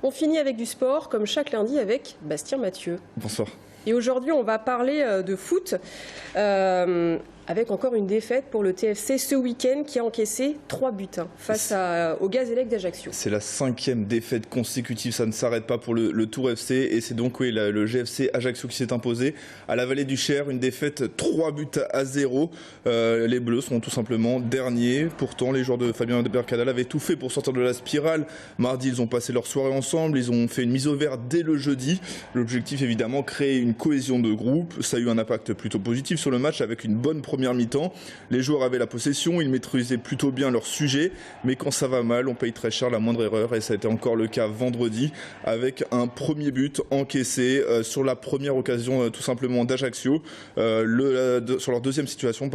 On finit avec du sport, comme chaque lundi avec Bastien Mathieu. Bonsoir. Et aujourd'hui, on va parler de foot, avec encore une défaite pour le TFC ce week-end qui a encaissé 3 buts face au Gazélec d'Ajaccio. C'est la 5e défaite consécutive, ça ne s'arrête pas pour le Tour FC et c'est donc le GFC Ajaccio qui s'est imposé à la Vallée du Cher, une défaite 3-0. Les Bleus sont tout simplement derniers. Pourtant, les joueurs de Fabien Mercadal avaient tout fait pour sortir de la spirale. Mardi, ils ont passé leur soirée ensemble, ils ont fait une mise au vert dès le jeudi. L'objectif, évidemment, créer une cohésion de groupe. Ça a eu un impact plutôt positif sur le match avec une bonne première mi-temps. Les joueurs avaient la possession, ils maîtrisaient plutôt bien leur sujet, mais quand ça va mal, on paye très cher la moindre erreur et ça a été encore le cas vendredi avec un premier but encaissé sur la première occasion tout simplement d'Ajaccio, sur leur deuxième situation,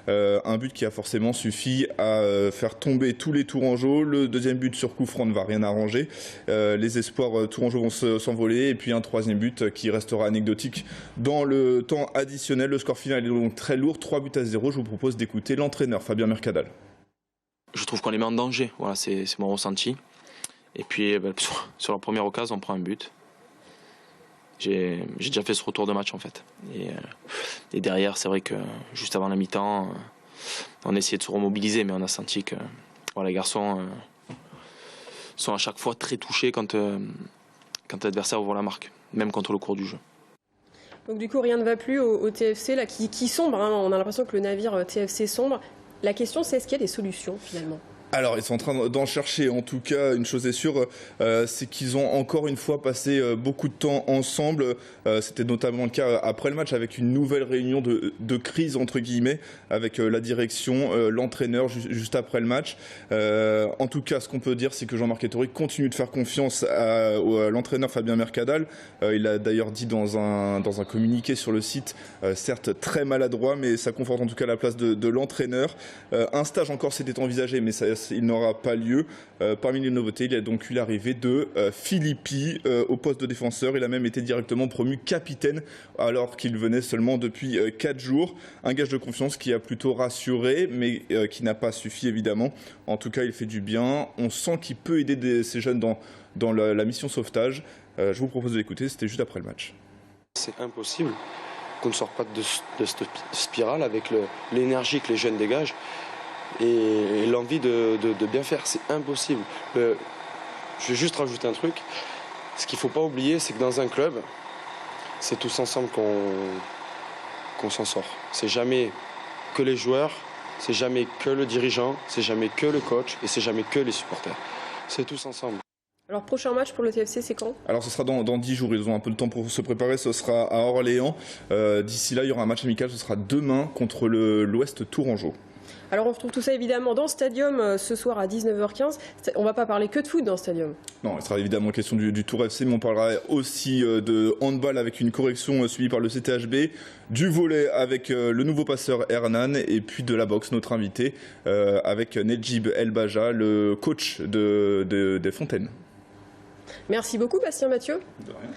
un but qui a forcément suffi à faire tomber tous les Tourangeaux. Le deuxième but sur coup franc ne va rien arranger. Les espoirs Tourangeaux vont s'envoler et puis un troisième but qui restera anecdotique dans le temps additionnel. Le score final est donc très lourd, 3-0. Je vous propose d'écouter l'entraîneur Fabien Mercadal. Je trouve qu'on les met en danger, voilà, c'est mon ressenti. Et puis sur la première occasion, on prend un but. J'ai déjà fait ce retour de match en fait. Et derrière, c'est vrai que juste avant la mi-temps, on a essayé de se remobiliser, mais on a senti que les garçons sont à chaque fois très touchés quand l'adversaire ouvre la marque, même contre le cours du jeu. Donc du coup, rien ne va plus au TFC là, qui sombre. On a l'impression que le navire TFC sombre. La question, c'est est-ce qu'il y a des solutions finalement ? Alors, ils sont en train d'en chercher. En tout cas, une chose est sûre, c'est qu'ils ont encore une fois passé beaucoup de temps ensemble. C'était notamment le cas après le match avec une nouvelle réunion de crise, entre guillemets, avec la direction, l'entraîneur juste après le match. En tout cas, ce qu'on peut dire, c'est que Jean-Marc Ettori continue de faire confiance à l'entraîneur Fabien Mercadal. Il a d'ailleurs dit dans un communiqué sur le site, certes très maladroit, mais ça conforte en tout cas la place de l'entraîneur. Un stage encore s'était envisagé, mais il n'aura pas lieu. Parmi les nouveautés, il y a donc eu l'arrivée de Philippi au poste de défenseur. Il a même été directement promu capitaine alors qu'il venait seulement depuis 4 jours. Un gage de confiance qui a plutôt rassuré, mais qui n'a pas suffi évidemment. En tout cas, il fait du bien. On sent qu'il peut aider ces jeunes dans la mission sauvetage. Je vous propose de l'écouter, c'était juste après le match. C'est impossible qu'on ne sorte pas de cette spirale avec l'énergie que les jeunes dégagent. Et l'envie de bien faire, c'est impossible. Je vais juste rajouter un truc. Ce qu'il ne faut pas oublier, c'est que dans un club, c'est tous ensemble qu'on s'en sort. C'est jamais que les joueurs, c'est jamais que le dirigeant, c'est jamais que le coach et c'est jamais que les supporters. C'est tous ensemble. Alors, prochain match pour le TFC, c'est quand ? Alors, ce sera dans 10 jours. Ils ont un peu de temps pour se préparer. Ce sera à Orléans. D'ici là, il y aura un match amical. Ce sera demain contre l'Ouest Tourangeau. Alors on retrouve tout ça évidemment dans Stadium ce soir à 19h15. On ne va pas parler que de foot dans Stadium. Non, il sera évidemment question du Tour FC, mais on parlera aussi de handball avec une correction suivie par le CTHB, du volley avec le nouveau passeur Hernan et puis de la boxe, notre invité, avec Nedjib Elbaja, le coach des Fontaines. Merci beaucoup Bastien Mathieu. De rien.